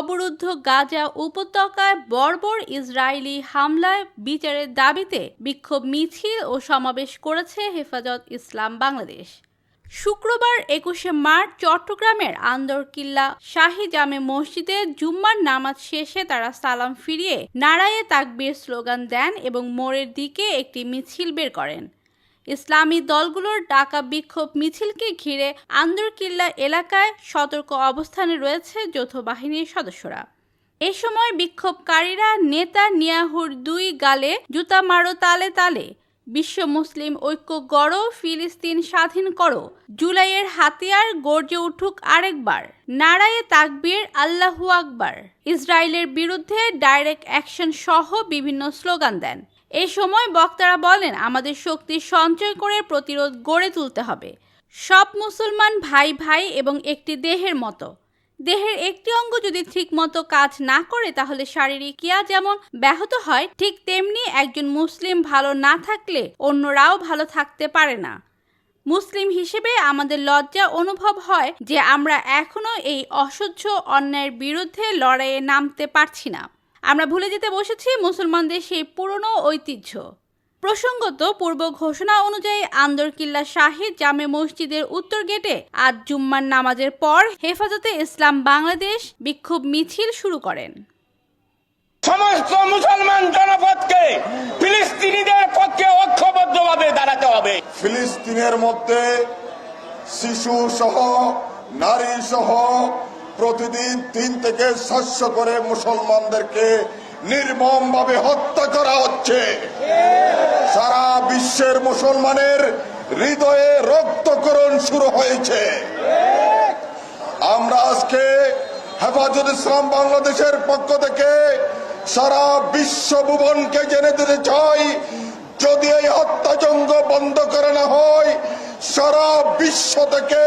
অবরুদ্ধ গাজা উপত্যকায় বর্বর ইসরায়েলি হামলায় বিচারের দাবিতে বিক্ষোভ মিছিল ও সমাবেশ করেছে হেফাজত ইসলাম বাংলাদেশ। শুক্রবার ২১শে মার্চ চট্টগ্রামের আন্দরকিল্লা শাহী জামে মসজিদে জুম্মার নামাজ শেষে তারা সালাম ফিরিয়ে নারায়ে তাকবীর স্লোগান দেন এবং মোড়ের দিকে একটি মিছিল বের করেন। ইসলামী দলগুলোর ডাকা বিক্ষোভ মিছিলকে ঘিরে আন্দরকিল্লা এলাকায় সতর্ক অবস্থানে রয়েছে যৌথ বাহিনীর সদস্যরা। এ সময় বিক্ষোভকারীরা নেতানিয়াহুর ২ গালে জুতা মারো তালে তালে, বিশ্ব মুসলিম ঐক্য গড়ো, ফিলিস্তিন স্বাধীন করো, জুলাইয়ের হাতিয়ার গর্জে উঠুক আরেকবার, নারায়ে তাকবীর, আল্লাহু আকবার, ইসরায়েলের বিরুদ্ধে ডাইরেক্ট অ্যাকশন সহ বিভিন্ন স্লোগান দেন। এই সময় বক্তারা বলেন, আমাদের শক্তি সঞ্চয় করে প্রতিরোধ গড়ে তুলতে হবে। সব মুসলমান ভাই ভাই এবং একটি দেহের মতো। দেহের একটি অঙ্গ যদি ঠিকমতো কাজ না করে তাহলে শারীরিক ক্রিয়া যেমন ব্যাহত হয়, ঠিক তেমনি একজন মুসলিম ভালো না থাকলে অন্যরাও ভালো থাকতে পারে না। মুসলিম হিসেবে আমাদের লজ্জা অনুভব হয় যে আমরা এখনো এই অসহ্য অন্যায়ের বিরুদ্ধে লড়াইয়ে নামতে পারছি না। আমরা ভুলে যেতে বসেছি মুসলমানদের সেই পুরনো ঐতিহ্য। প্রসঙ্গত, পূর্ব ঘোষণা অনুযায়ী আন্দরকিল্লা শাহী জামে মসজিদের উত্তর গেটে আজ জুম্মার নামাজের পর হেফাজতে ইসলাম বাংলাদেশ বিক্ষোভ মিছিল শুরু করেন। সমস্ত মুসলমান জনপদকে ফিলিস্তিনিদের পক্ষে ঐক্যবদ্ধভাবে দাঁড়াতে হবে। ফিলিস্তিনের মধ্যে শিশু সহ, নারী সহ প্রতিদিন ৩ থেকে ৬০০ করে মুসলমানদেরকে নির্মমভাবে হত্যা করা হচ্ছে। সারা বিশ্বের মুসলমানের হৃদয়ে রক্তক্ষরণ শুরু হয়েছে। আমরা আজকে হেফাজত ইসলাম বাংলাদেশের পক্ষ থেকে সারা বিশ্ব ভুবনকে জেনে দিতে চাই, যদি এই হত্যাযজ্ঞ বন্ধ করা না হয়, সারা বিশ্ব থেকে